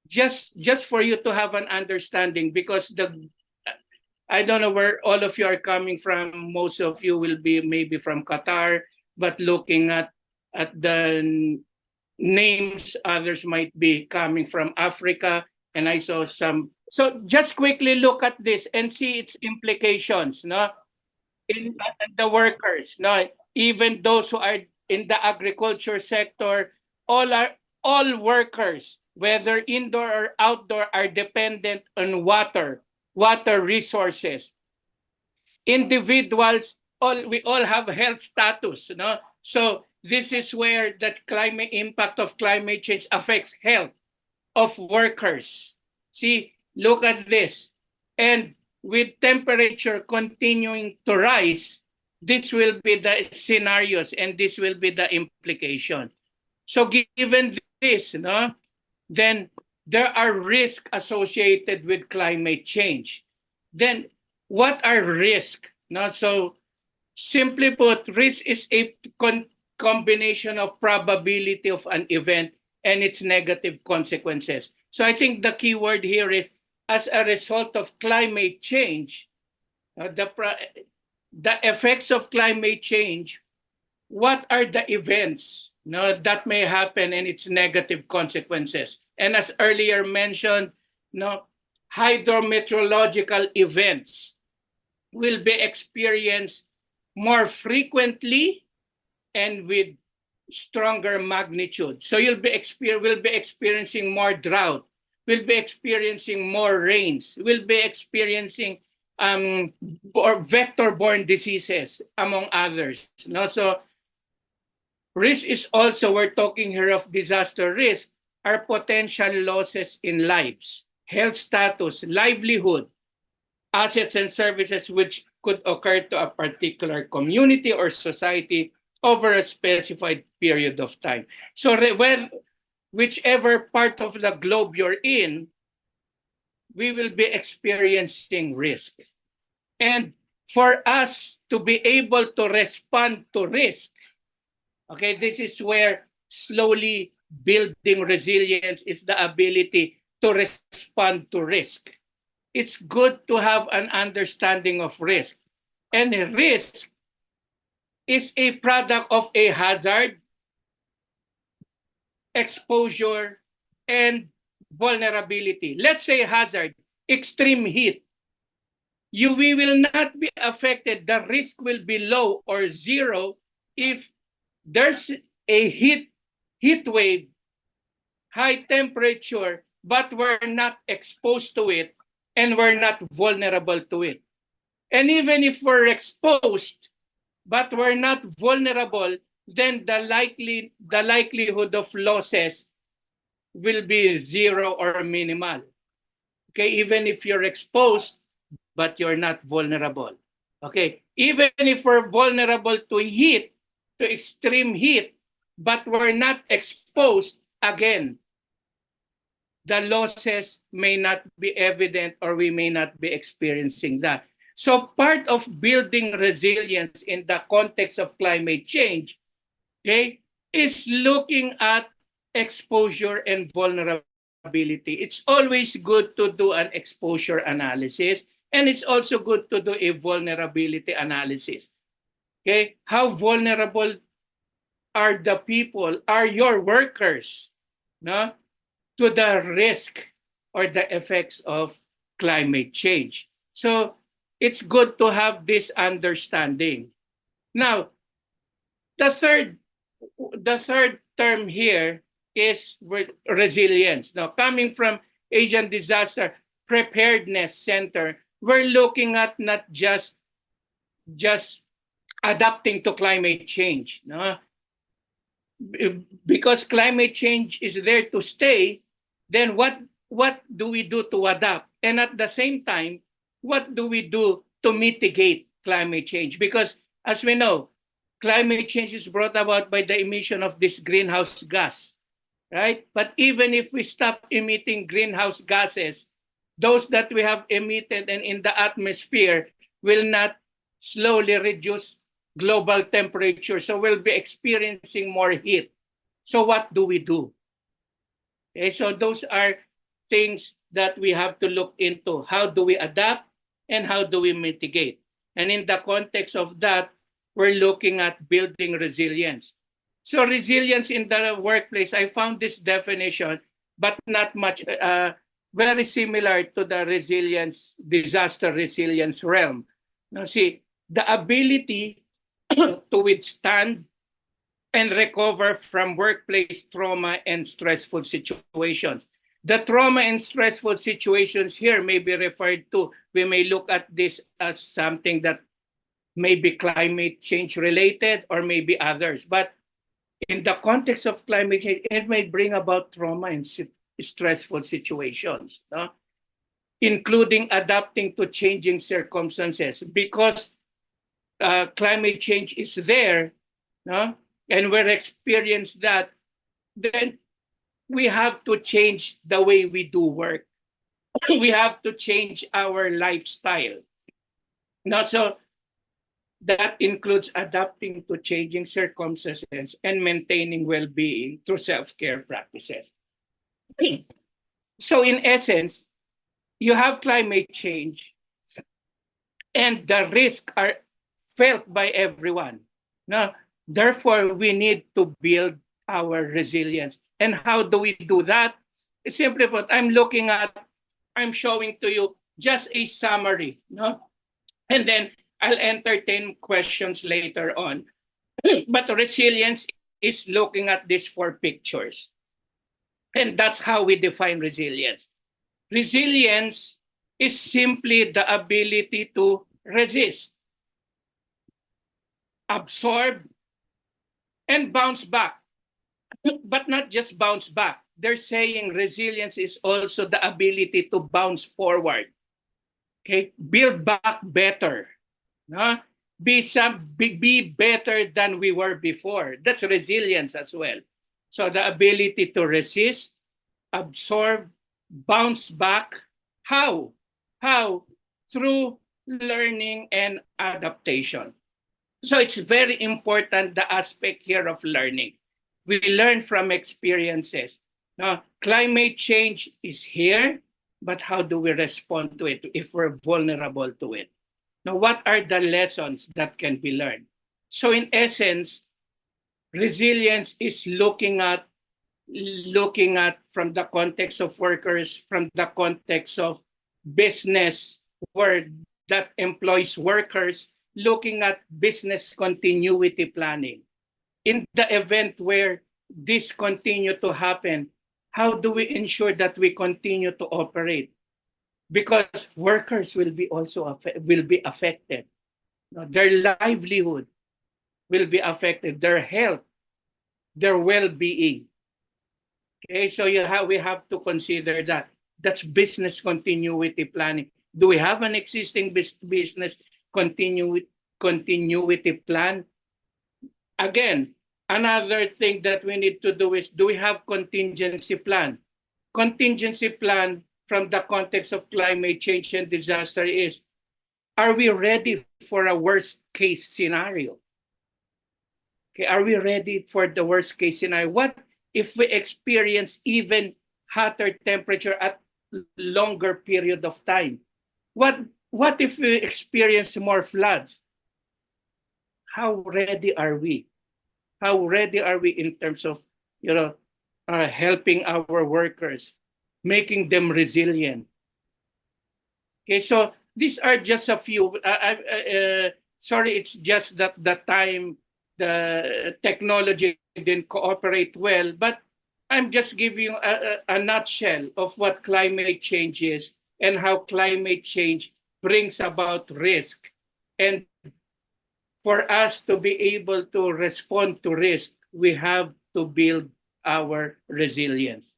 just for you to have an understanding, because I don't know where all of you are coming from. Most of you will be maybe from Qatar, but looking at the names, others might be coming from Africa, and I saw some. So just quickly look at this and see its implications, in the workers, even those who are in the agriculture sector, all workers, whether indoor or outdoor, are dependent on water resources. Individuals, we all have health status, So this is where the impact of climate change affects health of workers. See, look at this. And with temperature continuing to rise, this will be the scenarios and this will be the implication. So given this, then there are risks associated with climate change. Then what are risks? So simply put, risk is a combination of probability of an event and its negative consequences. So I think the key word here is, as a result of climate change, the effects of climate change, what are the events that may happen and its negative consequences? And as earlier mentioned, hydrometeorological events will be experienced more frequently and with stronger magnitude. So we'll be experiencing more drought, we'll be experiencing more rains, we'll be experiencing or vector-borne diseases, among others. So risk is also, we're talking here of disaster risk, are potential losses in lives, health status, livelihood, assets and services which could occur to a particular community or society over a specified period of time. So whichever part of the globe you're in, we will be experiencing risk. And for us to be able to respond to risk, okay, this is where slowly building resilience is the ability to respond to risk. It's good to have an understanding of risk. And risk is a product of a hazard, exposure, and vulnerability. Let's say hazard, extreme heat. We will not be affected. The risk will be low or zero if there's a heat wave, high temperature, but we're not exposed to it and we're not vulnerable to it. And even if we're exposed, but we're not vulnerable, then the likelihood of losses will be zero or minimal. Okay, even if you're exposed, but you're not vulnerable. Okay, even if we're vulnerable to heat, to extreme heat, but we're not exposed, again, the losses may not be evident or we may not be experiencing that. So part of building resilience in the context of climate change, okay, is looking at exposure and vulnerability. It's always good to do an exposure analysis, and it's also good to do a vulnerability analysis. Okay, how vulnerable are the people, are your workers, no, to the risk or the effects of climate change? So it's good to have this understanding. Now, the third term here is resilience. Now, coming from Asian Disaster Preparedness Center, we're looking at not just adapting to climate change, no? Because climate change is there to stay, then what do we do to adapt? And at the same time, what do we do to mitigate climate change? Because as we know, climate change is brought about by the emission of this greenhouse gas, right? But even if we stop emitting greenhouse gases, those that we have emitted and in the atmosphere will not slowly reduce global temperature. So we'll be experiencing more heat. So what do we do? Okay, so those are things that we have to look into. How do we adapt and how do we mitigate? And in the context of that, we're looking at building resilience. So resilience in the workplace, I found this definition, but not much, very similar to the disaster resilience realm. Now see, the ability to withstand and recover from workplace trauma and stressful situations. The trauma and stressful situations here may be referred to, we may look at this as something that may be climate change related or maybe others. But in the context of climate change, it may bring about trauma and stressful situations, no? Including adapting to changing circumstances, because climate change is there, no? And we're experiencing that, then we have to change the way we do work. We have to change our lifestyle. Not so that includes adapting to changing circumstances and maintaining well-being through self-care practices. So in essence, you have climate change and the risks are felt by everyone. Now, therefore, we need to build our resilience. And how do we do that? It's simply put, I'm showing to you just a summary, no? And then I'll entertain questions later on. But resilience is looking at these 4 pictures. And that's how we define resilience. Resilience is simply the ability to resist, absorb, and bounce back. But not just bounce back. They're saying resilience is also the ability to bounce forward. Okay, build back better. No? Be better than we were before. That's resilience as well. So the ability to resist, absorb, bounce back. How? How? Through learning and adaptation. So it's very important, the aspect here of learning. We learn from experiences. Now, climate change is here, but how do we respond to it if we're vulnerable to it? Now, what are the lessons that can be learned? So in essence, resilience is looking at from the context of workers, from the context of business where that employs workers, looking at business continuity planning. In the event where this continue to happen, how do we ensure that we continue to operate? Because workers will be also affected. Their livelihood will be affected, their health, their well-being. Okay, so we have to consider that. That's business continuity planning. Do we have an existing business continuity plan? Again, another thing that we need to do is, do we have contingency plan? Contingency plan from the context of climate change and disaster is, are we ready for a worst case scenario? Okay, are we ready for the worst case scenario? What if we experience even hotter temperature at longer period of time? What if we experience more floods? How ready are we? How ready are we in terms of helping our workers, making them resilient? Okay, so these are just a few. Sorry, it's just that the time, the technology didn't cooperate well, but I'm just giving you a nutshell of what climate change is and how climate change brings about risk. And for us to be able to respond to risk, we have to build our resilience.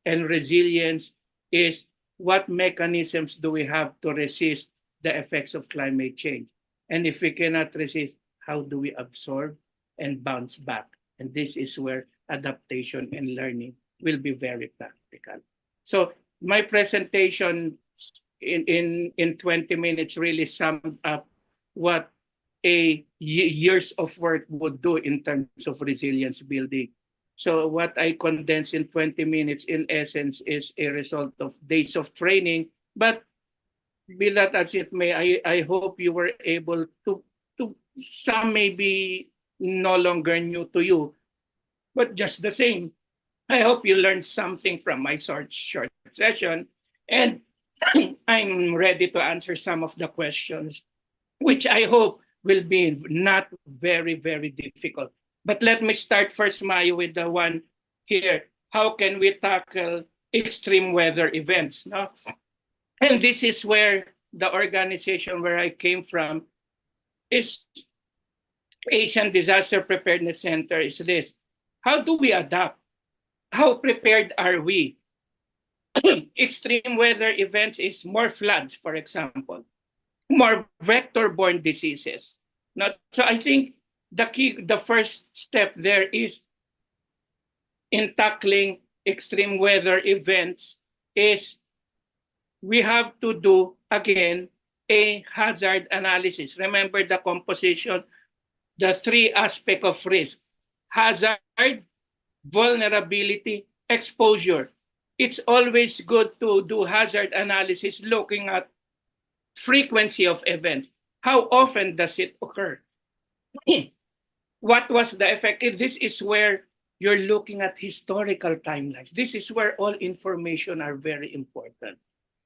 And resilience is, what mechanisms do we have to resist the effects of climate change? And if we cannot resist, how do we absorb and bounce back? And this is where adaptation and learning will be very practical. So my presentation in 20 minutes really summed up what a years of work would do in terms of resilience building. So what I condensed in 20 minutes, in essence, is a result of days of training. But be that as it may, I hope you were able to some may be no longer new to you, but just the same, I hope you learned something from my short session. And I'm ready to answer some of the questions, which I hope will be not very, very difficult. But let me start first, Mayo, with the one here. How can we tackle extreme weather events? No? And this is where the organization where I came from is Asian Disaster Preparedness Center is this. How do we adapt? How prepared are we? Extreme weather events is more floods, for example, more vector-borne diseases. So I think the first step there is in tackling extreme weather events is we have to do, again, a hazard analysis. Remember the composition, the three aspects of risk: hazard, vulnerability, exposure. It's always good to do hazard analysis looking at frequency of events. How often does it occur? What was the effect? This is where you're looking at historical timelines. This is where all information are very important.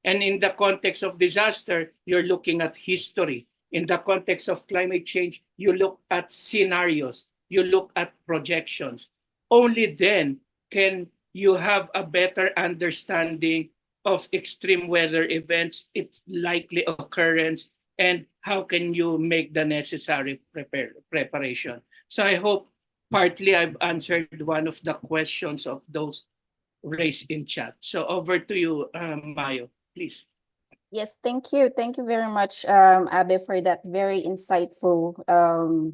And in the context of disaster, you're looking at history. In the context of climate change, you look at scenarios, you look at projections. Only then can you have a better understanding of extreme weather events, its likely occurrence, and how can you make the necessary preparation. So I hope partly I've answered one of the questions of those raised in chat. So over to you, Mayo, please. Yes, thank you. Thank you very much, Abe, for that very insightful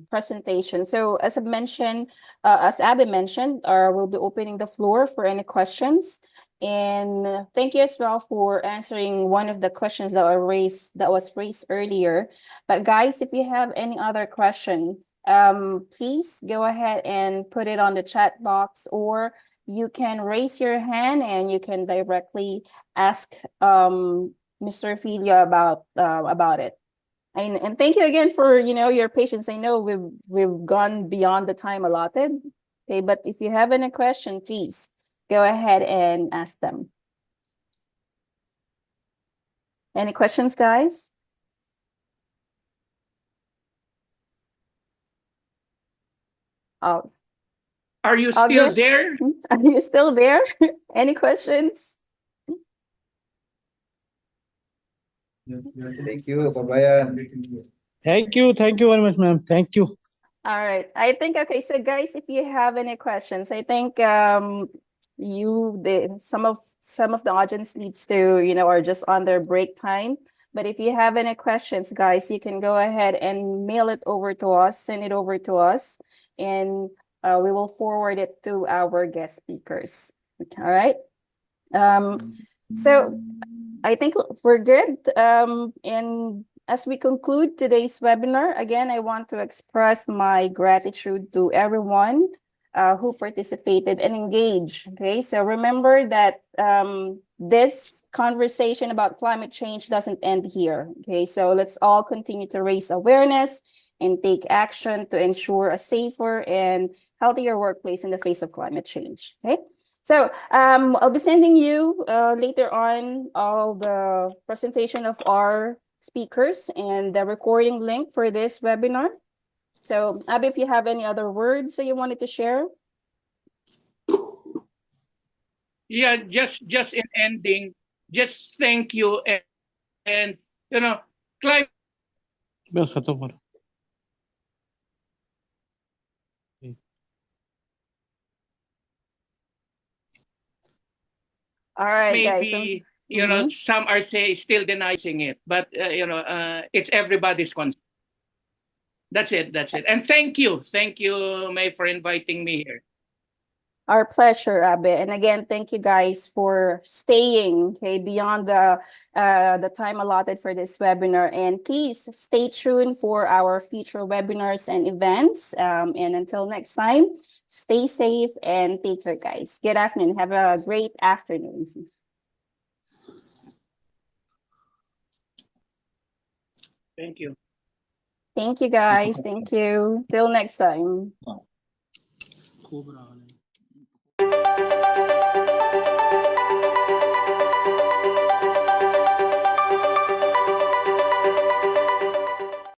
presentation. So as I mentioned, as Abe mentioned, we'll be opening the floor for any questions. And thank you as well for answering one of the questions that was raised earlier. But guys, if you have any other question, please go ahead and put it on the chat box, or you can raise your hand and you can directly ask Mr. Filia about it. And thank you again for your patience. I know we've gone beyond the time allotted. Okay, but if you have any question, please go ahead and ask them. Any questions, guys? Oh, Are you All still good? there? are you still there? Any questions? Thank you, Babayan. Thank you very much, ma'am. Thank you. All right. I think, okay, so guys, if you have any questions, I think some of the audience needs to, are just on their break time. But if you have any questions, guys, you can go ahead and mail it over to us, send it over to us, and we will forward it to our guest speakers. All right. So I think we're good. And as we conclude today's webinar, again, I want to express my gratitude to everyone who participated and engaged. Okay, so remember that this conversation about climate change doesn't end here. Okay, so let's all continue to raise awareness and take action to ensure a safer and healthier workplace in the face of climate change. Okay. So I'll be sending you later on all the presentation of our speakers and the recording link for this webinar. So Abby, if you have any other words that you wanted to share? Yeah, just in ending, just thank you and climate बस खत्म करो. All right, guys. maybe some are still denying it, but it's everybody's concern. That's it. And thank you, May, for inviting me here. Our pleasure, Abe. And again, thank you guys for staying beyond the time allotted for this webinar. And please stay tuned for our future webinars and events. And until next time, stay safe and take care, guys. Good afternoon. Have a great afternoon. Thank you. Thank you, guys. Thank you. Till next time. खूब रहा है.